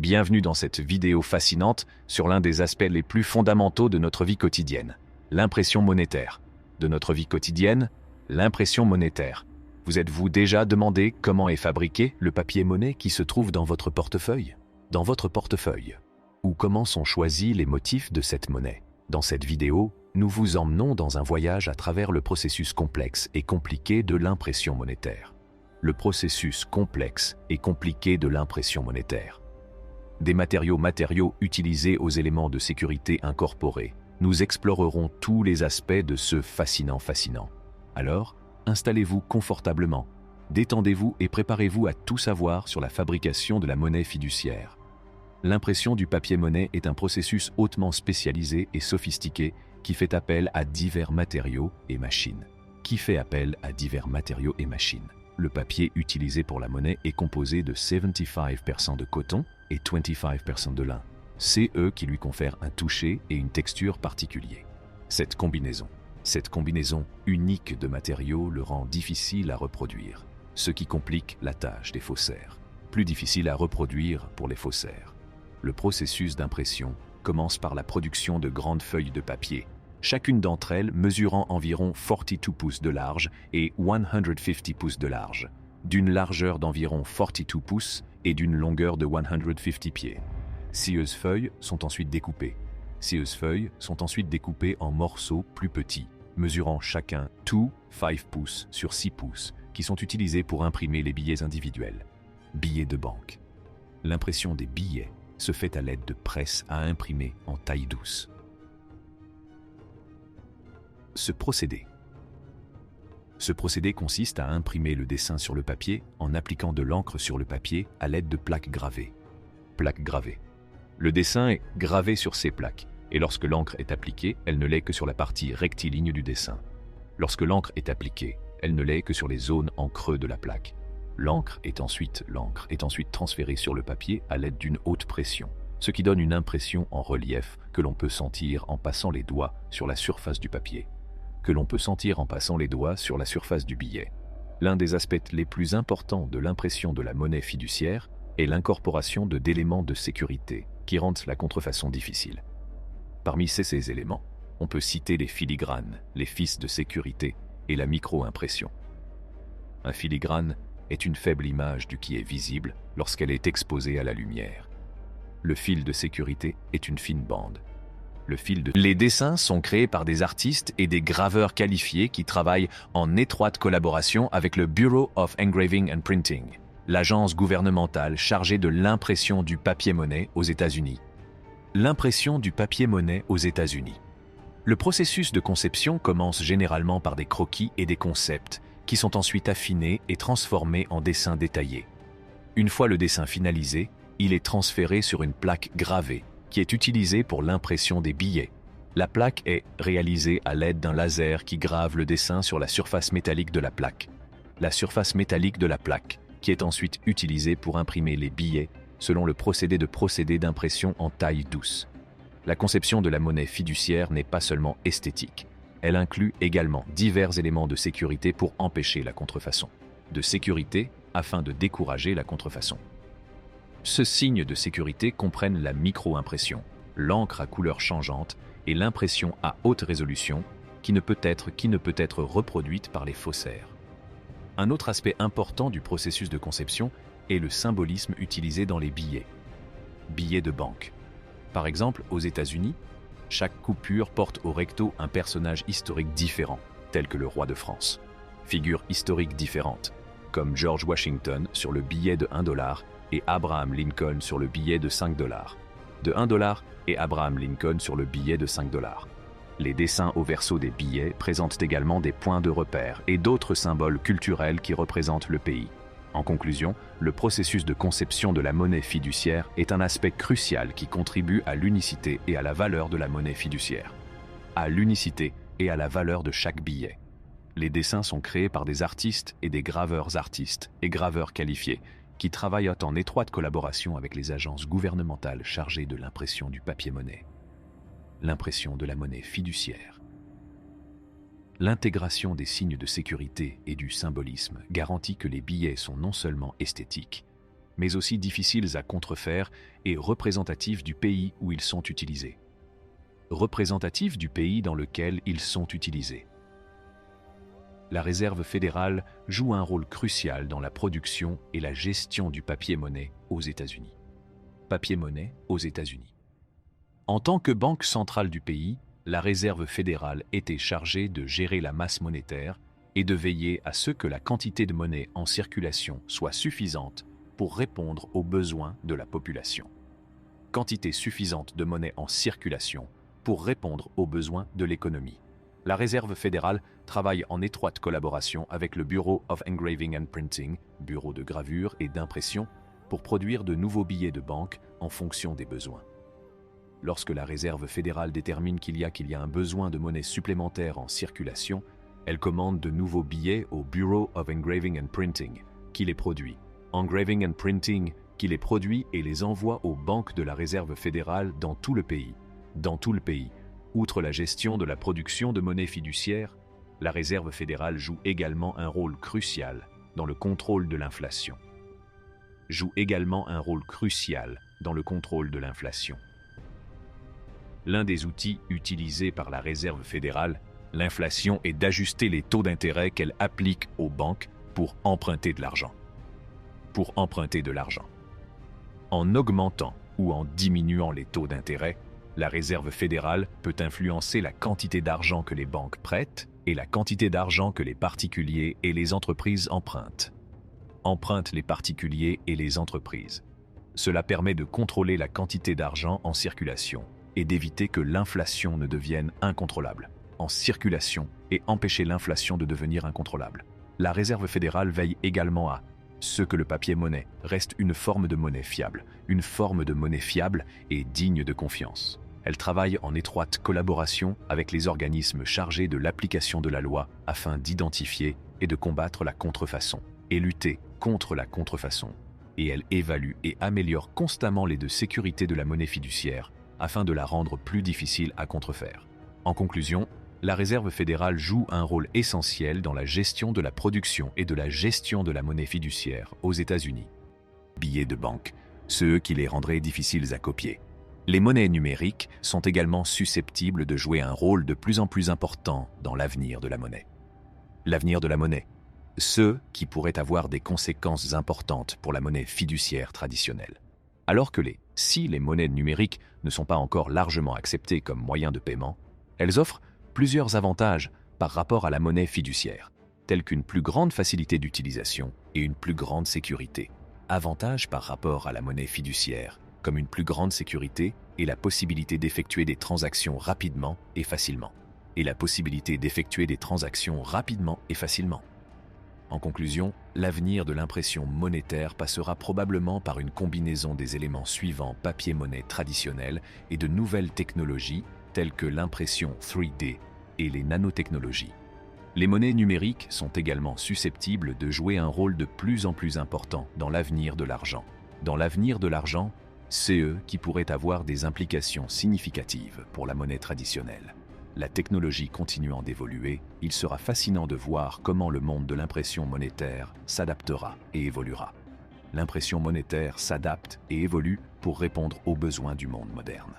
Bienvenue dans cette vidéo fascinante sur l'un des aspects les plus fondamentaux de notre vie quotidienne, l'impression monétaire. De notre vie quotidienne, l'impression monétaire. Vous êtes-vous déjà demandé comment est fabriqué le papier-monnaie qui se trouve dans votre portefeuille? Dans votre portefeuille. Ou comment sont choisis les motifs de cette monnaie? Dans cette vidéo, nous vous emmenons dans un voyage à travers le processus complexe et compliqué de l'impression monétaire. Le processus complexe et compliqué de l'impression monétaire. Des matériaux utilisés aux éléments de sécurité incorporés. Nous explorerons tous les aspects de ce fascinant. Alors, installez-vous confortablement, détendez-vous et préparez-vous à tout savoir sur la fabrication de la monnaie fiduciaire. L'impression du papier-monnaie est un processus hautement spécialisé et sophistiqué qui fait appel à divers matériaux et machines. Le papier utilisé pour la monnaie est composé de 75% de coton et 25% de lin. C'est eux qui lui confèrent un toucher et une texture particuliers. Cette combinaison unique de matériaux le rend difficile à reproduire, ce qui complique la tâche des faussaires. Plus difficile à reproduire pour les faussaires. Le processus d'impression commence par la production de grandes feuilles de papier, chacune d'entre elles mesurant environ 42 pouces de large et 150 pouces de large, d'une largeur d'environ 42 pouces et d'une longueur de 150 pieds. Ces feuilles sont ensuite découpées. En morceaux plus petits, mesurant chacun 5 pouces sur 6 pouces, qui sont utilisés pour imprimer les billets individuels. Billets de banque. L'impression des billets se fait à l'aide de presses à imprimer en taille douce. Ce procédé consiste à imprimer le dessin sur le papier en appliquant de l'encre sur le papier à l'aide de plaques gravées. Le dessin est gravé sur ces plaques, et lorsque l'encre est appliquée, elle ne l'est que sur la partie rectiligne du dessin. Lorsque l'encre est appliquée, elle ne l'est que sur les zones en creux de la plaque. L'encre est ensuite transférée sur le papier à l'aide d'une haute pression, ce qui donne une impression en relief que l'on peut sentir en passant les doigts sur la surface du papier. Billet. L'un des aspects les plus importants de l'impression de la monnaie fiduciaire est l'incorporation d'éléments de sécurité qui rendent la contrefaçon difficile. Parmi ces éléments, on peut citer les filigranes, les fils de sécurité et la micro-impression. Un filigrane est une faible image du qui est visible lorsqu'elle est exposée à la lumière. Le fil de sécurité est une fine bande. Les dessins sont créés par des artistes et des graveurs qualifiés qui travaillent en étroite collaboration avec le Bureau of Engraving and Printing, l'agence gouvernementale chargée de l'impression du papier-monnaie aux États-Unis. L'impression du papier-monnaie aux États-Unis. Le processus de conception commence généralement par des croquis et des concepts qui sont ensuite affinés et transformés en dessins détaillés. Une fois le dessin finalisé, il est transféré sur une plaque gravée qui est utilisée pour l'impression des billets. La plaque est réalisée à l'aide d'un laser qui grave le dessin sur la surface métallique de la plaque. Qui est ensuite utilisée pour imprimer les billets selon le procédé d'impression en taille douce. La conception de la monnaie fiduciaire n'est pas seulement esthétique. Elle inclut également divers éléments de sécurité pour empêcher la contrefaçon. Afin de décourager la contrefaçon. Ce signe de sécurité comprennent la micro-impression, l'encre à couleur changeante et l'impression à haute résolution qui ne peut être reproduite par les faussaires. Un autre aspect important du processus de conception est le symbolisme utilisé dans les billets. Billets de banque. Par exemple, aux États-Unis, chaque coupure porte au recto un personnage historique différent, tel que le roi de France. Figures historiques différentes, comme George Washington sur le billet de $1 et Abraham Lincoln sur le billet de $5. De $1 et Abraham Lincoln sur le billet de $5. Les dessins au verso des billets présentent également des points de repère et d'autres symboles culturels qui représentent le pays. En conclusion, le processus de conception de la monnaie fiduciaire est un aspect crucial qui contribue à l'unicité et à la valeur de la monnaie fiduciaire. À l'unicité et à la valeur de chaque billet. Les dessins sont créés par des artistes et des graveurs artistes et graveurs qualifiés qui travaillent en étroite collaboration avec les agences gouvernementales chargées de l'impression du papier-monnaie. L'impression de la monnaie fiduciaire. L'intégration des signes de sécurité et du symbolisme garantit que les billets sont non seulement esthétiques, mais aussi difficiles à contrefaire et représentatifs du pays où ils sont utilisés. Représentatifs du pays dans lequel ils sont utilisés. La Réserve fédérale joue un rôle crucial dans la production et la gestion du papier-monnaie aux États-Unis. Papier-monnaie aux États-Unis. En tant que banque centrale du pays, la Réserve fédérale était chargée de gérer la masse monétaire et de veiller à ce que la quantité de monnaie en circulation soit suffisante pour répondre aux besoins de la population. Quantité suffisante de monnaie en circulation pour répondre aux besoins de l'économie. La Réserve fédérale travaille en étroite collaboration avec le Bureau of Engraving and Printing, bureau de gravure et d'impression, pour produire de nouveaux billets de banque en fonction des besoins. Lorsque la Réserve fédérale détermine qu'il y a un besoin de monnaie supplémentaire en circulation, elle commande de nouveaux billets au Bureau of Engraving and Printing, qui les produit. Engraving and Printing, qui les produit et les envoie aux banques de la Réserve fédérale dans tout le pays. Outre la gestion de la production de monnaie fiduciaire, la Réserve fédérale joue également un rôle crucial dans le contrôle de l'inflation. L'un des outils utilisés par la Réserve fédérale, l'inflation, est d'ajuster les taux d'intérêt qu'elle applique aux banques pour emprunter de l'argent. En augmentant ou en diminuant les taux d'intérêt, la Réserve fédérale peut influencer la quantité d'argent que les banques prêtent et la quantité d'argent que les particuliers et les entreprises empruntent. Les particuliers et les entreprises. Cela permet de contrôler la quantité d'argent en circulation et d'éviter que l'inflation ne devienne incontrôlable. Et empêcher l'inflation de devenir incontrôlable. La Réserve fédérale veille également à ce que le papier-monnaie reste une forme de monnaie fiable et digne de confiance. Elle travaille en étroite collaboration avec les organismes chargés de l'application de la loi afin d'identifier et de combattre la contrefaçon et lutter contre la contrefaçon. Et elle évalue et améliore constamment les de sécurité de la monnaie fiduciaire afin de la rendre plus difficile à contrefaire. En conclusion, la Réserve fédérale joue un rôle essentiel dans la gestion de la production et de la gestion de la monnaie fiduciaire aux États-Unis. Billets de banque, ceux qui les rendraient difficiles à copier. Les monnaies numériques sont également susceptibles de jouer un rôle de plus en plus important dans l'avenir de la monnaie. Ceux qui pourraient avoir des conséquences importantes pour la monnaie fiduciaire traditionnelle. Alors que si les monnaies numériques ne sont pas encore largement acceptées comme moyen de paiement, elles offrent plusieurs avantages par rapport à la monnaie fiduciaire, tels qu'une plus grande facilité d'utilisation et une plus grande sécurité. Avantages par rapport à la monnaie fiduciaire, comme une plus grande sécurité et la possibilité d'effectuer des transactions rapidement et facilement. En conclusion, l'avenir de l'impression monétaire passera probablement par une combinaison des éléments suivants: papier-monnaie traditionnel et de nouvelles technologies telles que l'impression 3D et les nanotechnologies. Les monnaies numériques sont également susceptibles de jouer un rôle de plus en plus important dans l'avenir de l'argent. C'est eux qui pourraient avoir des implications significatives pour la monnaie traditionnelle. La technologie continuant d'évoluer, il sera fascinant de voir comment le monde de l'impression monétaire s'adaptera et évoluera. L'impression monétaire s'adapte et évolue pour répondre aux besoins du monde moderne.